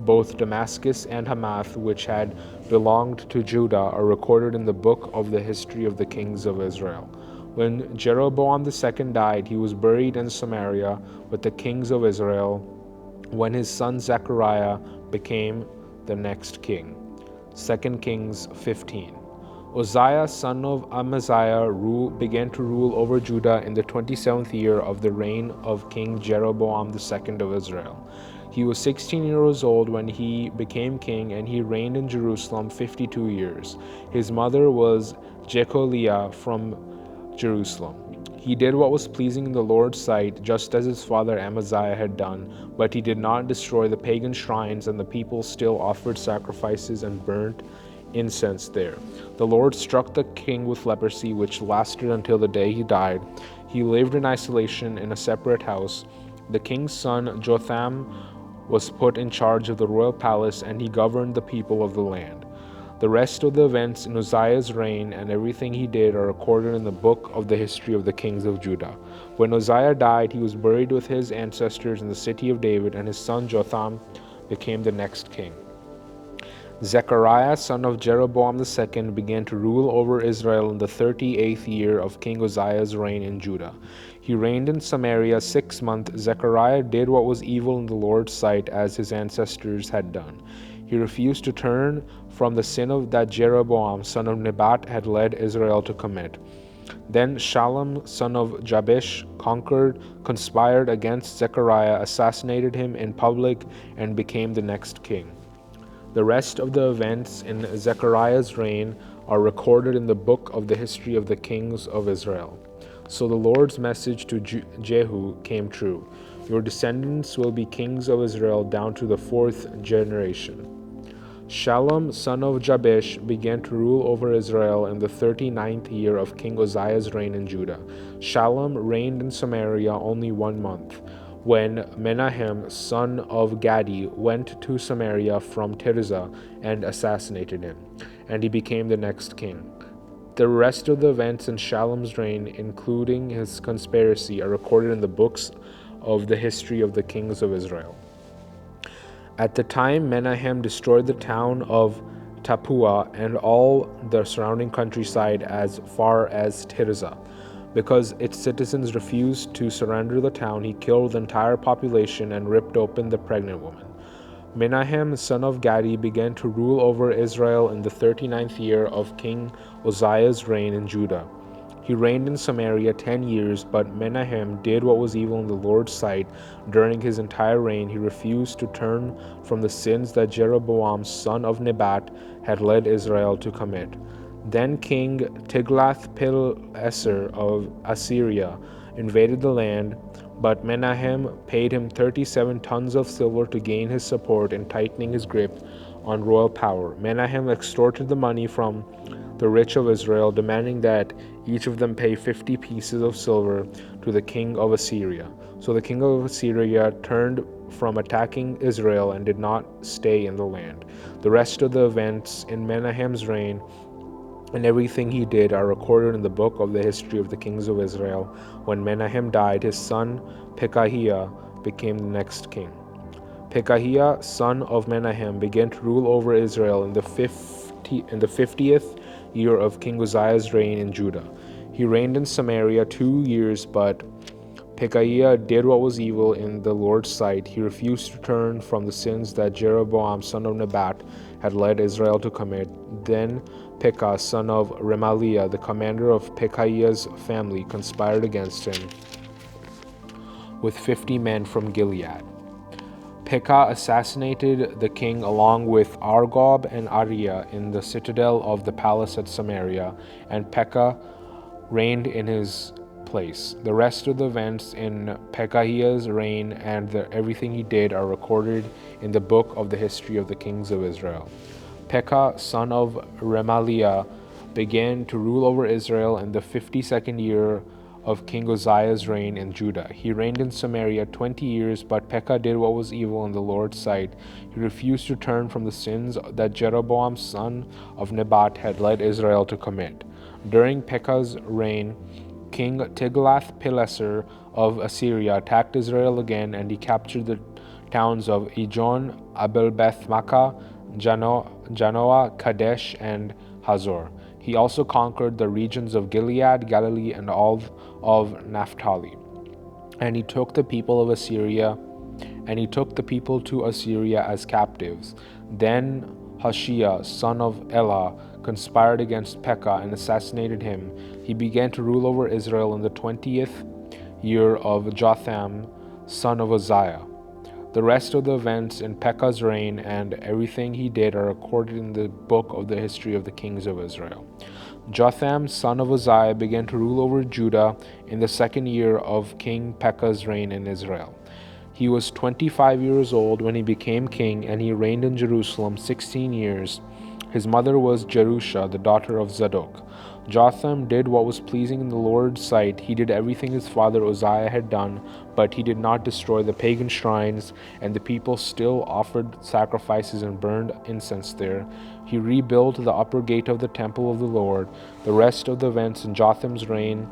both Damascus and Hamath, which had belonged to Judah, are recorded in the book of the history of the kings of Israel. When Jeroboam II died, he was buried in Samaria with the kings of Israel, when his son Zechariah became the next king. 2 Kings 15. Uzziah, son of Amaziah, began to rule over Judah in the 27th year of the reign of King Jeroboam II of Israel. He was 16 years old when he became king, and he reigned in Jerusalem 52 years. His mother was Jecholiah from Jerusalem. He did what was pleasing in the Lord's sight, just as his father Amaziah had done, but he did not destroy the pagan shrines, and the people still offered sacrifices and burnt incense there. The Lord struck the king with leprosy, which lasted until the day he died. He lived in isolation in a separate house. The king's son Jotham was put in charge of the royal palace, and he governed the people of the land. The rest of the events in Uzziah's reign and everything he did are recorded in the book of the history of the kings of Judah. When Uzziah died, he was buried with his ancestors in the city of David, and his son Jotham became the next king. Zechariah, son of Jeroboam II, began to rule over Israel in the 38th year of King Uzziah's reign in Judah. He reigned in Samaria 6 months. Zechariah did what was evil in the Lord's sight, as his ancestors had done. He refused to turn from the sin of that Jeroboam, son of Nebat, had led Israel to commit. Then Shallum, son of Jabesh, conspired against Zechariah, assassinated him in public, and became the next king. The rest of the events in Zechariah's reign are recorded in the book of the history of the kings of Israel. So the Lord's message to Jehu came true. Your descendants will be kings of Israel down to the 4th generation. Shallum, son of Jabesh, began to rule over Israel in the 39th year of King Uzziah's reign in Judah. Shallum reigned in Samaria only 1 month, when Menahem, son of Gadi, went to Samaria from Tirzah and assassinated him, and he became the next king. The rest of the events in Shallum's reign, including his conspiracy, are recorded in the books of the history of the kings of Israel. At the time Menahem destroyed the town of Tappuah and all the surrounding countryside as far as Tirzah. Because its citizens refused to surrender the town, he killed the entire population and ripped open the pregnant woman. Menahem, son of Gadi, began to rule over Israel in the 39th year of King Uzziah's reign in Judah. He reigned in Samaria 10 years, but Menahem did what was evil in the Lord's sight. During his entire reign, he refused to turn from the sins that Jeroboam, son of Nebat, had led Israel to commit. Then King Tiglath-Pileser of Assyria invaded the land, but Menahem paid him 37 tons of silver to gain his support in tightening his grip on royal power. Menahem extorted the money from the rich of Israel, demanding that each of them pay 50 pieces of silver to the king of Assyria. So the king of Assyria turned from attacking Israel and did not stay in the land. The rest of the events in Menahem's reign and everything he did are recorded in the book of the history of the kings of Israel. When Menahem died, his son Pekahiah became the next king. Pekahiah, son of Menahem, began to rule over Israel in the 50th year of King Uzziah's reign in Judah. He reigned in Samaria 2 years, but Pekahiah did what was evil in the Lord's sight. He refused to turn from the sins that Jeroboam, son of Nebat, had led Israel to commit. Then Pekah, son of Remaliah, the commander of Pekahiah's family, conspired against him with 50 men from Gilead. Pekah assassinated the king along with Argob and Ariah in the citadel of the palace at Samaria, and Pekah reigned in his place. The rest of the events in Pekahiah's reign and everything he did are recorded in the book of the history of the kings of Israel. Pekah, son of Remaliah, began to rule over Israel in the 52nd year of King Uzziah's reign in Judah. He reigned in Samaria 20 years, but Pekah did what was evil in the Lord's sight. He refused to turn from the sins that Jeroboam, son of Nebat, had led Israel to commit. During Pekah's reign, King Tiglath-Pileser of Assyria attacked Israel again, and he captured the towns of Ijon, Abel-Beth-Makkah, Janoah, Kadesh, and Hazor. He also conquered the regions of Gilead, Galilee, and all of Naphtali. And he took the people to Assyria as captives. Then Hoshea, son of Elah, conspired against Pekah and assassinated him. He began to rule over Israel in the 20th year of Jotham, son of Uzziah. The rest of the events in Pekah's reign and everything he did are recorded in the book of the history of the kings of Israel. Jotham, son of Uzziah, began to rule over Judah in the 2nd year of King Pekah's reign in Israel. He was 25 years old when he became king, and he reigned in Jerusalem 16 years. His mother was Jerusha, the daughter of Zadok. Jotham did what was pleasing in the Lord's sight. He did everything his father Uzziah had done, but he did not destroy the pagan shrines, and the people still offered sacrifices and burned incense there. He rebuilt the upper gate of the temple of the Lord. The rest of the events in Jotham's reign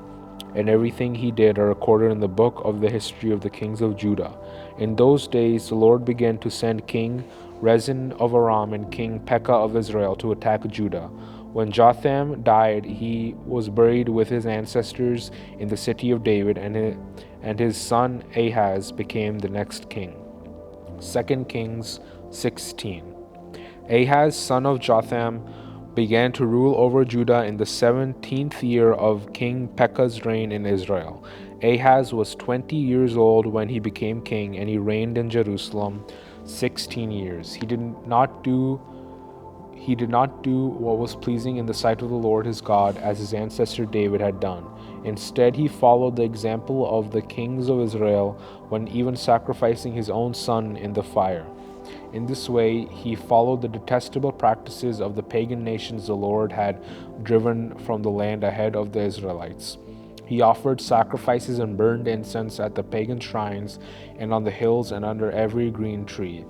and everything he did are recorded in the book of the history of the kings of Judah. In those days the Lord began to send King Rezin of Aram and King Pekah of Israel to attack Judah. When Jotham died, he was buried with his ancestors in the city of David, and his son Ahaz became the next king. 2 Kings 16. Ahaz, son of Jotham, began to rule over Judah in the 17th year of King Pekah's reign in Israel. Ahaz was 20 years old when he became king, and he reigned in Jerusalem 16 years. He did not do what was pleasing in the sight of the Lord his God, as his ancestor David had done. Instead, he followed the example of the kings of Israel, when even sacrificing his own son in the fire. In this way, he followed the detestable practices of the pagan nations the Lord had driven from the land ahead of the Israelites. He offered sacrifices and burned incense at the pagan shrines and on the hills and under every green tree.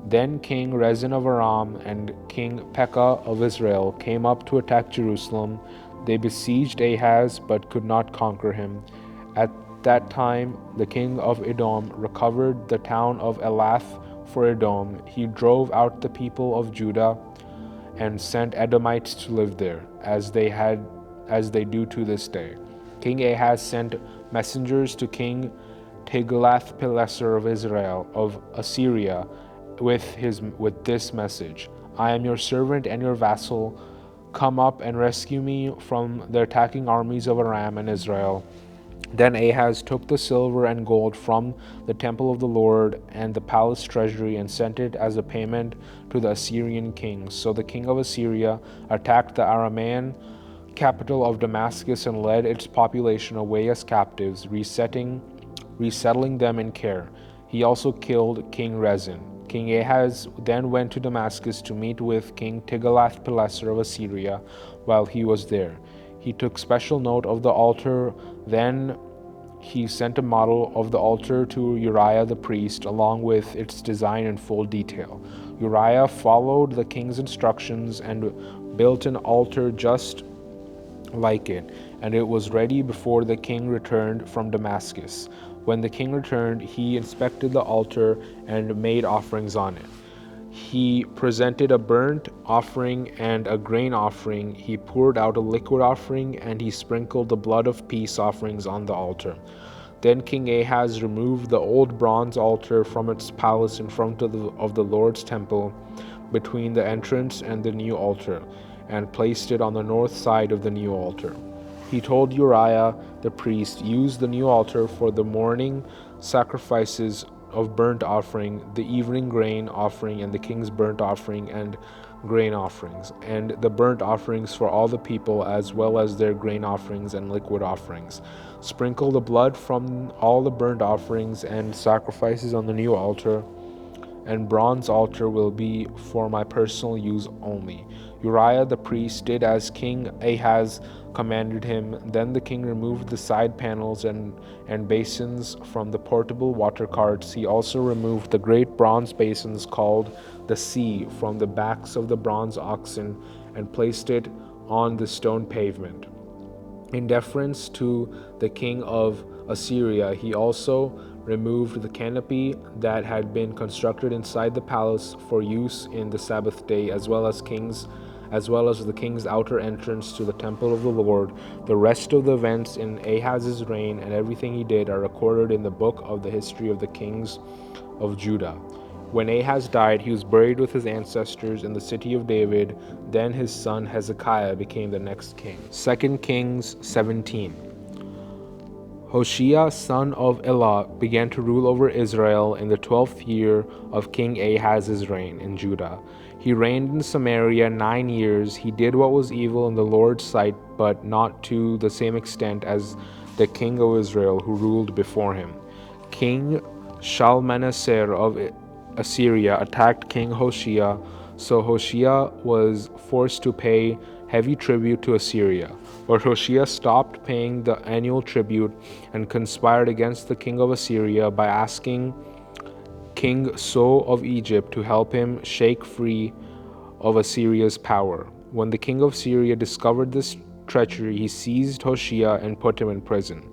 Then King Rezin of Aram and King Pekah of Israel came up to attack Jerusalem. They besieged Ahaz but could not conquer him. At that time, the king of Edom recovered the town of Elath for Edom. He drove out the people of Judah and sent Edomites to live there, as they do to this day. King Ahaz sent messengers to King Tiglath-Pileser of Assyria with this message: I am your servant and your vassal. Come up and rescue me from the attacking armies of Aram and Israel. Then Ahaz took the silver and gold from the temple of the Lord and the palace treasury and sent it as a payment to the Assyrian kings. So the king of Assyria attacked the Aramean capital of Damascus and led its population away as captives, resettling them in Kir. He also killed King Rezin. King Ahaz then went to Damascus to meet with King Tiglath-Pileser of Assyria while he was there. He took special note of the altar. Then he sent a model of the altar to Uriah the priest, along with its design in full detail. Uriah followed the king's instructions and built an altar just like it, and it was ready before the king returned from Damascus. When the king returned, he inspected the altar and made offerings on it. He presented a burnt offering and a grain offering. He poured out a liquid offering, and he sprinkled the blood of peace offerings on the altar. Then King Ahaz removed the old bronze altar from its palace in front of the Lord's temple, between the entrance and the new altar, and placed it on the north side of the new altar. He told Uriah the priest, "Use the new altar for the morning sacrifices of burnt offering, the evening grain offering, and the king's burnt offering and grain offerings, and the burnt offerings for all the people, as well as their grain offerings and liquid offerings. Sprinkle the blood from all the burnt offerings and sacrifices on the new altar, and bronze altar will be for my personal use only." Uriah the priest did as King Ahaz commanded him. Then the king removed the side panels and basins from the portable water carts. He also removed the great bronze basins called the sea from the backs of the bronze oxen and placed it on the stone pavement. In deference to the king of Assyria, he also removed the canopy that had been constructed inside the palace for use in the Sabbath day, as well as the king's outer entrance to the temple of the Lord. The rest of the events in Ahaz's reign and everything he did are recorded in the book of the history of the kings of Judah. When Ahaz died, he was buried with his ancestors in the city of David. Then his son Hezekiah became the next king. 2 Kings 17. Hoshea, son of Elah, began to rule over Israel in the 12th year of King Ahaz's reign in Judah. He reigned in Samaria 9 years. He did what was evil in the Lord's sight, but not to the same extent as the king of Israel who ruled before him. King Shalmaneser of Assyria attacked King Hoshea, so Hoshea was forced to pay heavy tribute to Assyria. But Hoshea stopped paying the annual tribute and conspired against the king of Assyria by asking King So of Egypt to help him shake free of Assyria's power. When the king of Syria discovered this treachery, he seized Hoshea and put him in prison.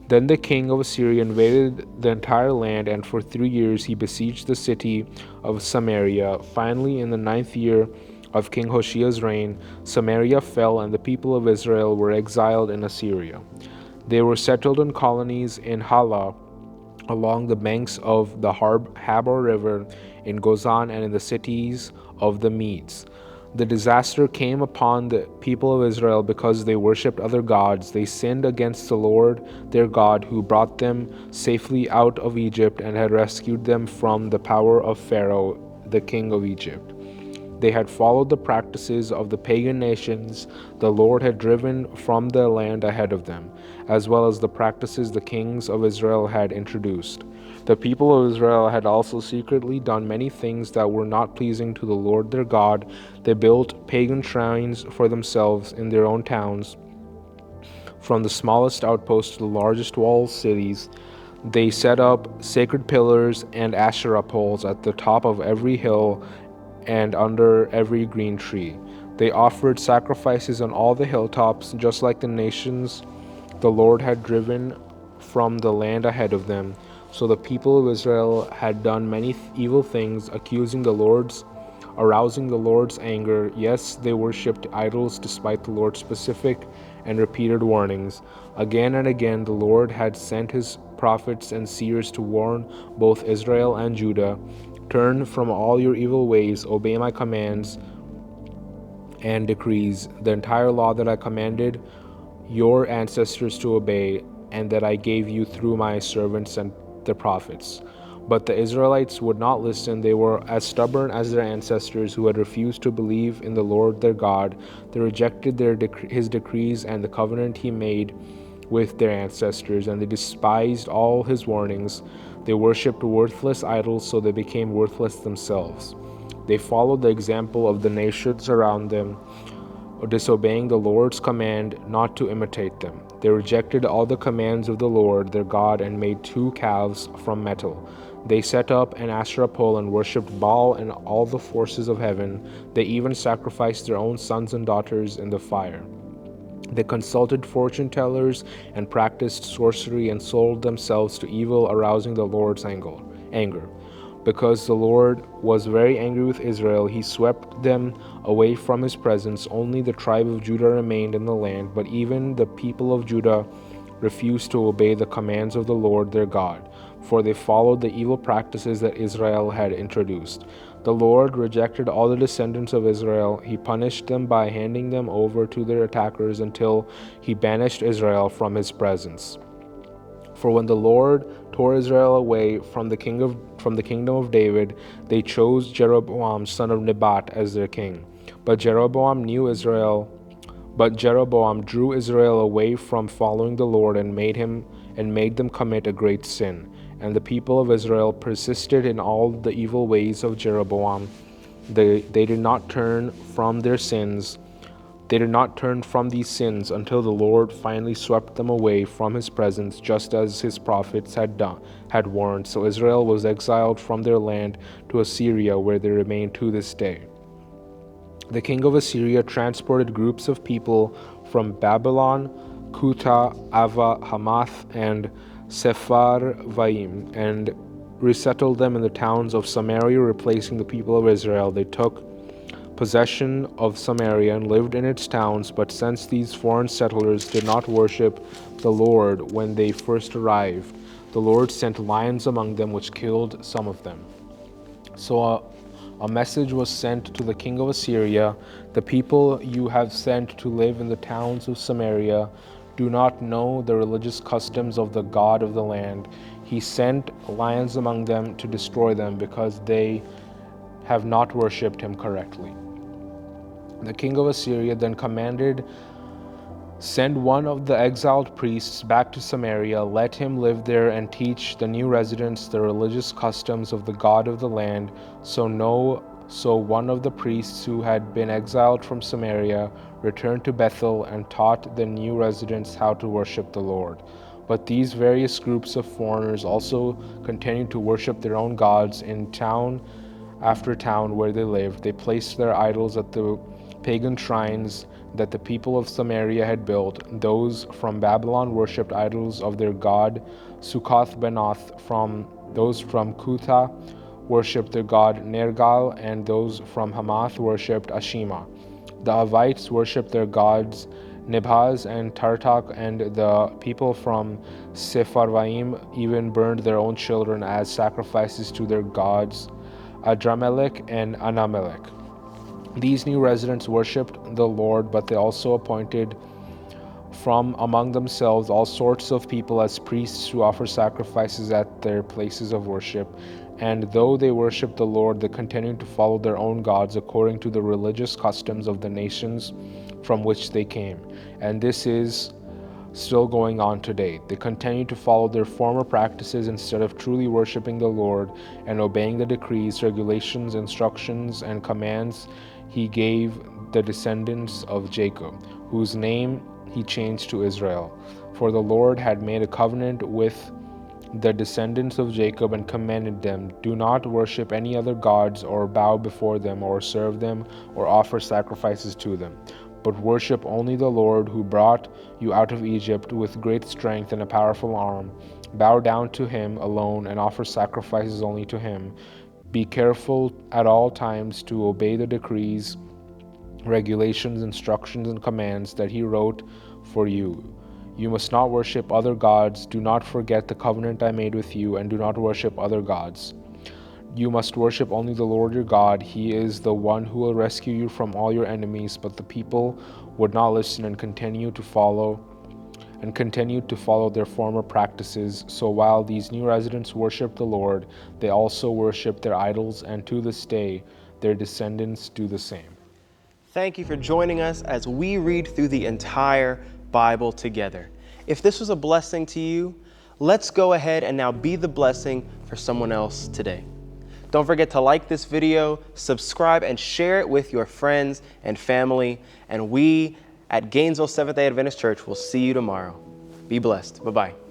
Then the king of Assyria invaded the entire land, and for 3 years he besieged the city of Samaria. Finally, in the 9th year of King Hoshea's reign, Samaria fell, and the people of Israel were exiled in Assyria. They were settled in colonies in Hala, along the banks of the Habor River, in Gozan, and in the cities of the Medes. The disaster came upon the people of Israel because they worshipped other gods. They sinned against the Lord their God, who brought them safely out of Egypt and had rescued them from the power of Pharaoh, the king of Egypt. They had followed the practices of the pagan nations the Lord had driven from the land ahead of them, as well as the practices the kings of Israel had introduced. The people of Israel had also secretly done many things that were not pleasing to the Lord their God. They built pagan shrines for themselves in their own towns, from the smallest outpost to the largest walled cities. They set up sacred pillars and Asherah poles at the top of every hill and under every green tree. They offered sacrifices on all the hilltops, just like the nations the Lord had driven from the land ahead of them. So the people of Israel had done many evil things, arousing the Lord's anger. Yes, they worshipped idols despite the Lord's specific and repeated warnings. Again and again, the Lord had sent his prophets and seers to warn both Israel and Judah. Turn from all your evil ways, obey my commands and decrees, the entire law that I commanded your ancestors to obey. and that I gave you through my servants and the prophets. But the Israelites would not listen. They were as stubborn as their ancestors who had refused to believe in the Lord their God. They rejected his decrees and the covenant he made with their ancestors, and they despised all his warnings. They worshipped worthless idols, so they became worthless themselves. They followed the example of the nations around them, disobeying the Lord's command not to imitate them. They rejected all the commands of the Lord their God and made 2 calves from metal. They set up an Asherah pole and worshipped Baal and all the forces of heaven. They even sacrificed their own sons and daughters in the fire. They consulted fortune tellers and practiced sorcery and sold themselves to evil, arousing the Lord's anger. Because the Lord was very angry with Israel, he swept them away from his presence. Only the tribe of Judah remained in the land, but even the people of Judah refused to obey the commands of the Lord their God, for they followed the evil practices that Israel had introduced. The Lord rejected all the descendants of Israel. He punished them by handing them over to their attackers until he banished Israel from his presence. For when the Lord tore Israel away from the kingdom of David, they chose Jeroboam son of Nebat as their king. But Jeroboam drew Israel away from following the Lord and made them commit a great sin. And the people of Israel persisted in all the evil ways of Jeroboam. They did not turn from their sins. They did not turn from these sins until the Lord finally swept them away from his presence, just as his prophets had warned. So Israel was exiled from their land to Assyria, where they remain to this day. The king of Assyria transported groups of people from Babylon, Kuta, Ava, Hamath, and Sepharvaim, and resettled them in the towns of Samaria, replacing the people of Israel. They took possession of Samaria and lived in its towns, but since these foreign settlers did not worship the Lord when they first arrived, the Lord sent lions among them, which killed some of them. So a message was sent to the king of Assyria: the people you have sent to live in the towns of Samaria do not know the religious customs of the God of the land. He sent lions among them to destroy them because they have not worshipped him correctly. The king of Assyria then commanded, "Send one of the exiled priests back to Samaria. Let him live there and teach the new residents the religious customs of the God of the land." So one of the priests who had been exiled from Samaria returned to Bethel and taught the new residents how to worship the Lord. But these various groups of foreigners also continued to worship their own gods in town after town where they lived. They placed their idols at the pagan shrines that the people of Samaria had built. Those from Babylon worshipped idols of their god Sukkoth-Benoth. Those from Kuta worshipped their god Nergal, and those from Hamath worshipped Ashima. The Avites worshipped their gods Nibhaz and Tartak, and the people from Sepharvaim even burned their own children as sacrifices to their gods Adramelech and Anamelech. These new residents worshipped the Lord, but they also appointed from among themselves all sorts of people as priests to offer sacrifices at their places of worship. And though they worshipped the Lord, they continued to follow their own gods according to the religious customs of the nations from which they came. And this is still going on today. They continue to follow their former practices instead of truly worshiping the Lord and obeying the decrees, regulations, instructions, and commands he gave the descendants of Jacob, whose name he changed to Israel. For the Lord had made a covenant with the descendants of Jacob and commanded them, "Do not worship any other gods or bow before them or serve them or offer sacrifices to them, but worship only the Lord who brought you out of Egypt with great strength and a powerful arm. Bow down to him alone and offer sacrifices only to him. Be careful at all times to obey the decrees, regulations, instructions, and commands that he wrote for you. You must not worship other gods. Do not forget the covenant I made with you, and do not worship other gods. You must worship only the Lord your God. He is the one who will rescue you from all your enemies." But the people would not listen and continue to follow and continued to follow their former practices. So while these new residents worshiped the Lord, they also worshiped their idols, and to this day, their descendants do the same. Thank you for joining us as we read through the entire Bible together. If this was a blessing to you, let's go ahead and now be the blessing for someone else today. Don't forget to like this video, subscribe, and share it with your friends and family. And we at Gainesville Seventh-day Adventist Church will see you tomorrow. Be blessed. Bye-bye.